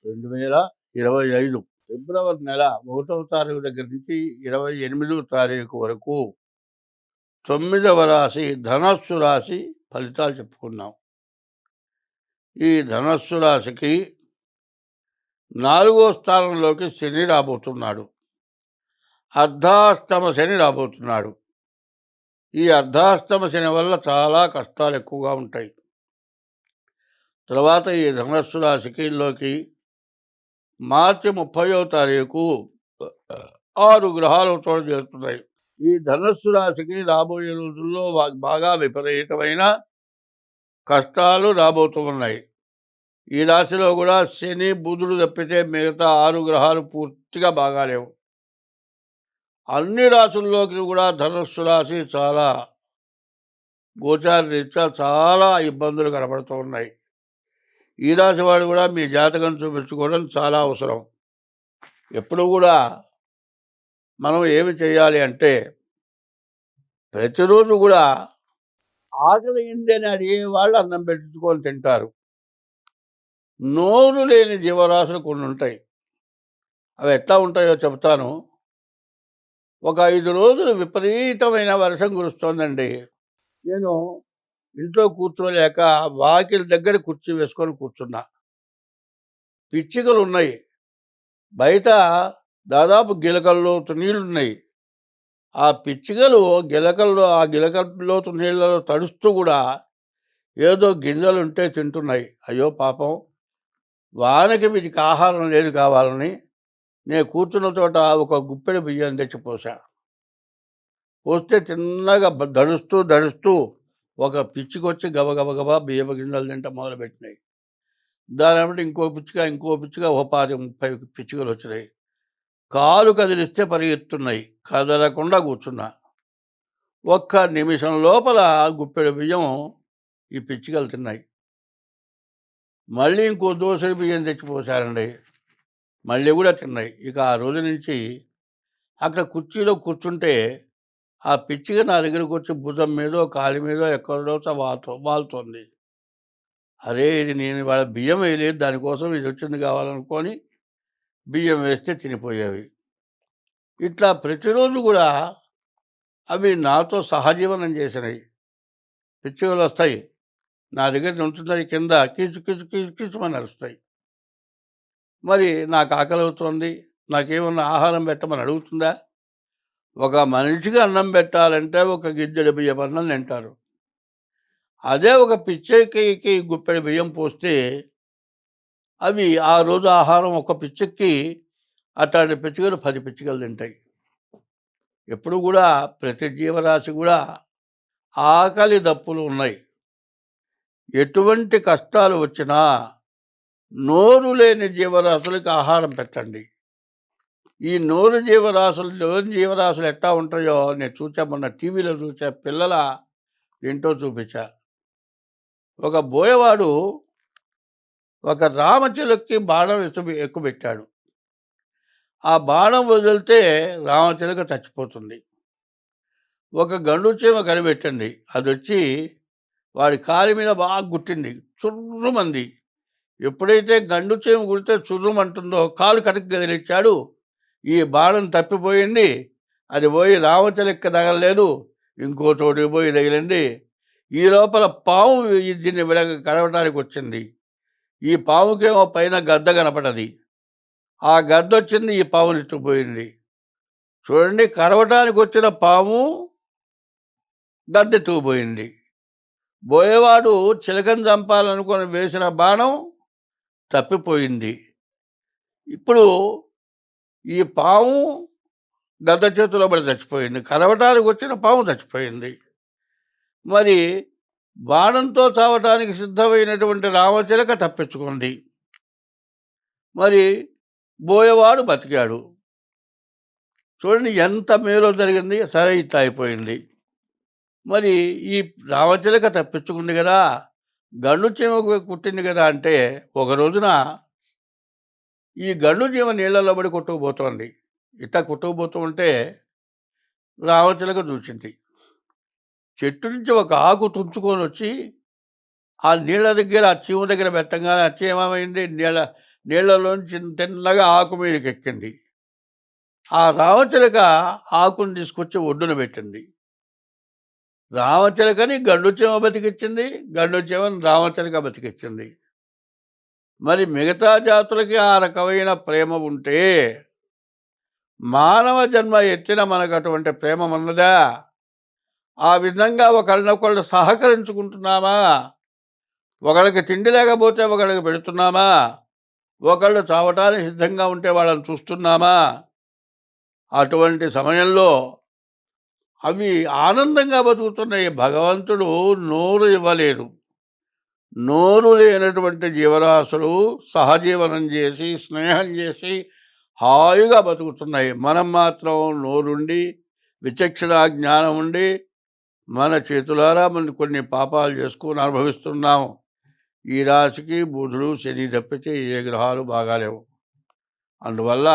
2025 ఫిబ్రవరి నెల 1వ తారీఖు దగ్గర నుంచి 28వ తారీఖు వరకు 9వ రాశి ధనస్సు రాశి ఫలితాలు చెప్పుకున్నాం. ఈ ధనస్సు రాశికి 4వ స్థానంలోకి శని రాబోతున్నాడు. అర్ధాష్టమ శని రాబోతున్నాడు. ఈ అర్ధాష్టమ శని వల్ల చాలా కష్టాలు ఎక్కువగా ఉంటాయి. తర్వాత ఈ ధనస్సు రాశికిలోకి మార్చి 30వ తారీఖు 6 గ్రహాలు చోట చేరుతున్నాయి. ఈ ధనస్సు రాశికి రాబోయే రోజుల్లో బాగా విపరీతమైన కష్టాలు రాబోతున్నాయి. ఈ రాశిలో కూడా శని బుధుడు తప్పితే మిగతా 6 గ్రహాలు పూర్తిగా బాగాలేవు. అన్ని రాశుల్లోకి కూడా ధనస్సు రాశి చాలా గోచార రీత్యా చాలా ఇబ్బందులు కనబడుతూ ఉన్నాయి. ఈ రాశి వాడు కూడా మీ జాతకం చూపించుకోవడం చాలా అవసరం. ఎప్పుడు కూడా మనం ఏమి చేయాలి అంటే ప్రతిరోజు కూడా ఆకలి అయిందని అడిగే వాళ్ళు అన్నం పెట్టించుకొని తింటారు. నోరు లేని జీవరాశులు కొన్ని ఉంటాయి. అవి ఎట్లా ఉంటాయో చెప్తాను. ఒక 5 రోజులు విపరీతమైన వర్షం కురుస్తోందండి. నేను ఇంట్లో కూర్చోలేక వాకిలి దగ్గర కుర్చీ వేసుకొని కూర్చున్నా. పిచ్చుకలు ఉన్నాయి. బయట దాదాపు గిలకల్లోతు నీళ్లున్నాయి. ఆ పిచ్చుకలు ఆ గిలకల్లోతు నీళ్ళలో తడుస్తూ కూడా ఏదో గింజలుంటే తింటున్నాయి. అయ్యో పాపం, వానకి వీటికి ఆహారం లేదు కావాలని నేను కూర్చున్న చోట ఒక గుప్పెడు బియ్యం తెచ్చిపోసా. పోస్తే చిన్నగా దడుస్తూ ఒక పిచ్చుకొచ్చి గబగబా బియ్యపు గింజలు తింట మొదలుపెట్టినాయి. దాని వెంబడి ఇంకో పిచ్చుక 10-30 పిచ్చుకలు వచ్చినాయి. కాలు కదిలిస్తే పరిగెత్తున్నాయి. కదలకుండా కూర్చున్నా. ఒక్క నిమిషం లోపల గుప్పెడు బియ్యం ఈ పిచ్చుకలు తిన్నాయి. మళ్ళీ ఇంకో దోసెడు బియ్యం తెచ్చిపోసారండి. మళ్ళీ కూడా తిన్నాయి. ఇక ఆ రోజు నుంచి అక్కడ కుర్చీలో కూర్చుంటే ఆ పిచ్చుక నా దగ్గరకు వచ్చి భుజం మీదో కాలి మీదో ఎక్కడో వాలుతోంది. అరే, ఇది నేను వాళ్ళ బియ్యం వేయలేదు, దానికోసం ఇది వచ్చింది కావాలనుకొని బియ్యం వేస్తే తినిపోయేవి. ఇట్లా ప్రతిరోజు కూడా అవి నాతో సహజీవనం చేసినాయి. పిచ్చుకలు వస్తాయి, నా దగ్గర నుంచున్నాయి, కింద కీచుమని అరుస్తాయి. మరి నాకు ఆకలి అవుతోంది, నాకేమన్నా ఆహారం పెట్టమని అడుగుతుందా? ఒక మనిషికి అన్నం పెట్టాలంటే ఒక గిద్దెడు బియ్యం అన్నం తింటారు. అదే ఒక పిచ్చుకకి గుప్పెడు బియ్యం పోస్తే అవి ఆ రోజు ఆహారం ఒక పిచ్చుకకి అట్లాంటి పిచ్చుకలు 10 పిచ్చుకలు తింటాయి. ఎప్పుడు కూడా ప్రతి జీవరాశి కూడా ఆకలి దప్పులు ఉన్నాయి. ఎటువంటి కష్టాలు వచ్చినా నోరు లేని జీవరాశులకి ఆహారం పెట్టండి. ఈ నోరు జీవరాశులు ఎట్లా ఉంటాయో నేను చూసా, మొన్న టీవీలో చూసా, పిల్లల ఏంటో చూపించా. ఒక బోయవాడు ఒక రామచిలుకకి బాణం ఎక్కుపెట్టాడు. ఆ బాణం వదిలితే రామచిలుక చచ్చిపోతుంది. ఒక గండు చీమ కనిపెట్టండి, అది వచ్చి వాడి కాలి మీద బాగా గుట్టింది, చుర్రుమంది. ఎప్పుడైతే గండు చీమ గుడితే చుర్రుమంటుందో కాలు కటికి కదిలిచ్చాడు. ఈ బాణం తప్పిపోయింది. అది పోయి రామచిలుక తగలలేదు, ఇంకో చోటుకి పోయి తగిలింది. ఈ లోపల పాము దీన్ని కరవటానికి వచ్చింది. ఈ పాముకేమో పైన గద్ద కనపడది. ఆ గద్ద వచ్చింది, ఈ పాముని ఎత్తుకుపోయింది. చూడండి, కరవటానికి వచ్చిన పాము గద్దెత్తుకుపోయింది. బోయేవాడు చిలకను చంపాలనుకొని వేసిన బాణం తప్పిపోయింది. ఇప్పుడు ఈ పాము గద్ద చేతిలో పడి చచ్చిపోయింది. కరవటానికి వచ్చిన పాము చచ్చిపోయింది. మరి బాణంతో చావటానికి సిద్ధమైనటువంటి రామచిలక తప్పించుకుంది. మరి బోయేవాడు బతికాడు. చూడండి ఎంత మేలో జరిగింది. సరే, ఇట్లా అయిపోయింది. మరి ఈ రామచిలక తప్పించుకుంది కదా, గండు చీమకు కుట్టింది కదా అంటే, ఒక రోజున ఈ గండు చీమ నీళ్లలో పడి కొట్టుకుపోతోంది. ఇట్లా కొట్టుకుపోతూ ఉంటే రామచిలక చూసింది. చెట్టు నుంచి ఒక ఆకు తుంచుకొని వచ్చి ఆ నీళ్ళ దగ్గర, ఆ చీమ దగ్గర పెట్టంగానే ఆ చీమ ఏమైంది, నీళ్ళలోంచి తిన్నగా ఆకు మీదకి ఎక్కింది. ఆ రామచిలక ఆకుని తీసుకొచ్చి ఒడ్డున పెట్టింది. రామచిలకని గండుచీమ బతికిచ్చింది, గండుచీమని రామచిలక బతికిచ్చింది. మరి మిగతా జాతులకి ఆ రకమైన ప్రేమ ఉంటే మానవ జన్మ ఎత్తిన మనకు అటువంటి ప్రేమ ఉన్నదా? ఆ విధంగా ఒకళ్ళనొకళ్ళు సహకరించుకుంటున్నామా? ఒకళ్ళకి తిండి లేకపోతే ఒకళ్ళకి పెడుతున్నామా? ఒకళ్ళు చావటానికి సిద్ధంగా ఉంటే వాళ్ళని చూస్తున్నామా? అటువంటి సమయంలో అవి ఆనందంగా బతుకుతున్నాయి. భగవంతుడు నోరు ఇవ్వలేదు. నోరు లేనటువంటి జీవరాశులు సహజీవనం చేసి, స్నేహం చేసి హాయిగా బతుకుతున్నాయి. మనం మాత్రం నోరుండి, విచక్షణ జ్ఞానం ఉండి, మన చేతులారా మనం కొన్ని పాపాలు చేసుకొని అనుభవిస్తున్నాము. ఈ రాశికి బుధుడు, శని తప్పితే ఏ గ్రహాలు బాగాలేవు. అందువల్ల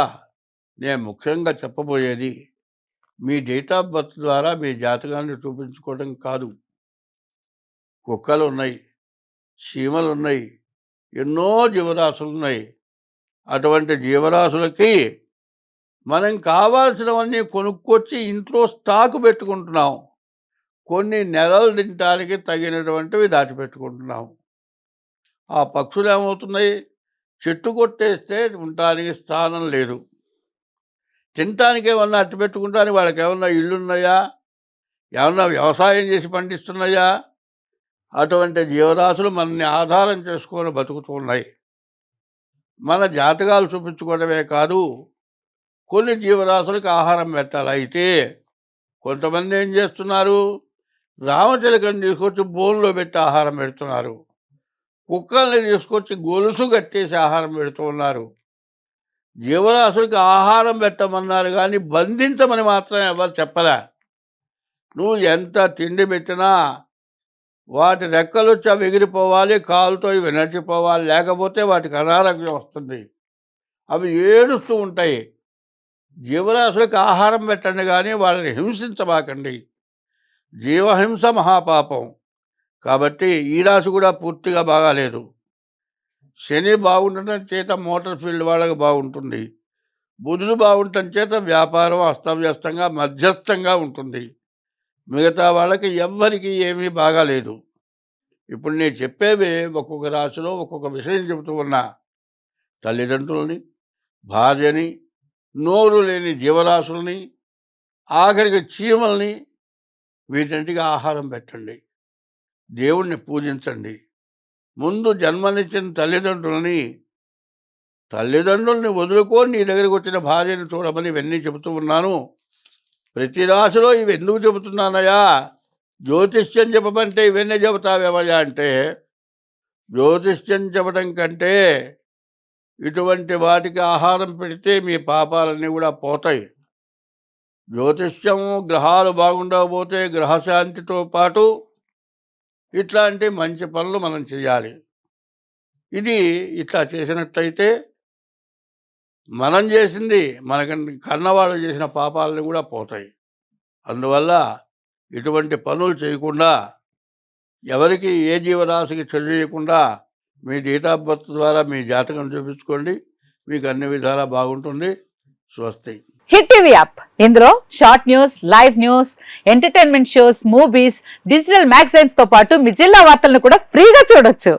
నేను ముఖ్యంగా చెప్పబోయేది, మీ డేట్ ఆఫ్ బర్త్ ద్వారా మీ జాతకాన్ని చూపించుకోవడం కాదు. కుక్కలు ఉన్నాయి, చీమలు ఉన్నాయి, ఎన్నో జీవరాశులు ఉన్నాయి. అటువంటి జీవరాశులకి మనం కావాల్సినవన్నీ కొనుక్కొచ్చి ఇంట్లో స్టాకు పెట్టుకుంటున్నాం. కొన్ని నెలలు తినటానికి తగినటువంటివి దాచిపెట్టుకుంటున్నాం. ఆ పక్షులు ఏమవుతున్నాయి? చెట్టు కొట్టేస్తే ఉండటానికి స్థానం లేదు. తినటానికి ఏమన్నా అట్టు పెట్టుకుంటానికి వాళ్ళకి ఏమన్నా ఇళ్ళున్నాయా? ఏమన్నా వ్యవసాయం చేసి పండిస్తున్నాయా? అటువంటి జీవరాశులు మనల్ని ఆధారం చేసుకొని బతుకుతున్నాయి. మన జాతకాలు చూపించుకోవడమే కాదు, కొన్ని జీవరాశులకు ఆహారం పెట్టాలి. అయితే కొంతమంది ఏం చేస్తున్నారు? రామచిలకని తీసుకొచ్చి బోన్లో పెట్టి ఆహారం పెడుతున్నారు. కుక్కల్ని తీసుకొచ్చి గొలుసు కట్టేసి ఆహారం పెడుతూ ఉన్నారు. జీవరాశులకి ఆహారం పెట్టమన్నారు కానీ బంధించమని మాత్రం ఎవరు చెప్పలే. నువ్వు ఎంత తిండి పెట్టినా వాటి రెక్కలొచ్చి అవి ఎగిరిపోవాలి, కాలుతో ఇవి నడిచిపోవాలి, లేకపోతే వాటికి అనారోగ్యం వస్తుంది. అవి ఏడుస్తూ ఉంటాయి. జీవరాశులకు ఆహారం పెట్టండి కానీ వాళ్ళని హింసించబాకండి. జీవహింస మహాపాపం. కాబట్టి ఈ రాశి కూడా పూర్తిగా బాగాలేదు. శని బాగుండటం చేత మోటార్ ఫీల్డ్ వాళ్ళకి బాగుంటుంది. బుధుడు బాగుండటం చేత వ్యాపారం అస్తవ్యస్తంగా మధ్యస్థంగా ఉంటుంది. మిగతా వాళ్ళకి ఎవ్వరికి ఏమీ బాగాలేదు. ఇప్పుడు నేను చెప్పేవి ఒక్కొక్క రాశిలో ఒక్కొక్క విషయం చెబుతూ ఉన్నా. తల్లిదండ్రులని, భార్యని, నోరు లేని జీవరాశుల్ని, ఆఖరికి చీమల్ని, వీటన్నిటికీ ఆహారం పెట్టండి. దేవుణ్ణి పూజించండి. ముందు జన్మనిచ్చిన తల్లిదండ్రుల్ని వదులుకొని నీ దగ్గరికి వచ్చిన భార్యను చూడమని ఇవన్నీ చెబుతూ ఉన్నాను. ప్రతి రాశిలో ఇవి ఎందుకు చెబుతున్నానయ్యా? జ్యోతిష్యం చెప్పమంటే ఇవన్నీ చెబుతావేమయ్యా అంటే, జ్యోతిష్యం చెప్పడం కంటే ఇటువంటి వాటికి ఆహారం పెడితే మీ పాపాలన్నీ కూడా పోతాయి. జ్యోతిష్యం గ్రహాలు బాగుండకపోతే గ్రహశాంతితో పాటు ఇట్లాంటి మంచి పనులు మనం చేయాలి. ఇది ఇట్లా చేసినట్లయితే మనం చేసింది మనకంటే కన్నవాళ్ళు చేసిన పాపాలని కూడా పోతాయి. అందువల్ల ఇటువంటి పనులు చేయకుండా, ఎవరికి ఏ జీవరాశికి చెడు చేయకుండా మీ డేట్ ఆఫ్ బర్త్ ద్వారా మీ జాతకం చూపించుకోండి. మీకు అన్ని విధాలా బాగుంటుంది. స్వస్తి. హిట్ టీవీ యాప్, ఇందులో short news, live news, entertainment shows, movies, digital magazines తో పాటు మీ జిల్లా వార్తలను కూడా ఫ్రీగా చూడొచ్చు.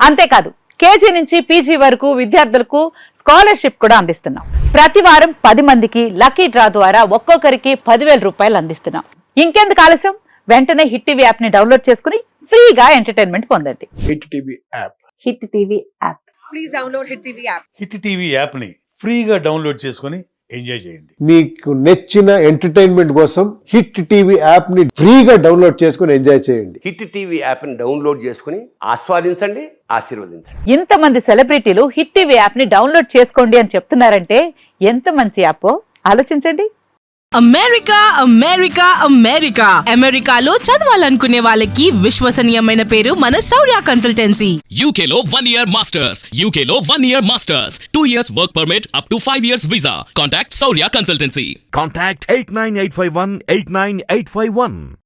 అంతేకాదు కేజీ నుంచి పీజీ వరకు విద్యార్థులకు స్కాలర్షిప్ కూడా అందిస్తున్నాం. ప్రతి వారం 10 మందికి లక్కీ డ్రా ద్వారా ఒక్కొక్కరికి 10,000 రూపాయలు అందిస్తున్నాం. ఇంకెందుకు ఆలస్యం? వెంటనే హిట్ టీవీ యాప్ ని డౌన్లోడ్ చేసుకుని ఫ్రీగా ఎంటర్టైన్మెంట్ పొందండి. Hit TV app. Hit TV app. Please download hit TV app. Hit TV app ని ఫ్రీగా డౌన్లోడ్ చేసుకొని ఎంజాయ్ చేయండి. మీకు నచ్చిన ఎంటర్టైన్మెంట్ కోసం హిట్ టీవీ యాప్ ని ఫ్రీగా డౌన్లోడ్ చేసుకొని ఎంజాయ్ చేయండి. హిట్ టీవీ యాప్ ని డౌన్లోడ్ చేసుకుని ఆస్వాదించండి, ఆశీర్వదించండి. ఇంతమంది సెలబ్రిటీలు హిట్ టీవీ యాప్ ని డౌన్లోడ్ చేసుకోండి అని చెప్తున్నారంటే ఎంత మంచి యాప్ ఆలోచించండి. అమెరికా అమెరికా అమెరికా అమెరికాలో చదవాలనుకునే వాళ్ళకి విశ్వసనీయమైన పేరు మన శౌర్య కన్సల్టెన్సీ. UK లో 1 year masters. UK లో 1 year masters. 2 years work permit up to 5 years visa. Contact Saurya Consultancy. Contact 89851 89851.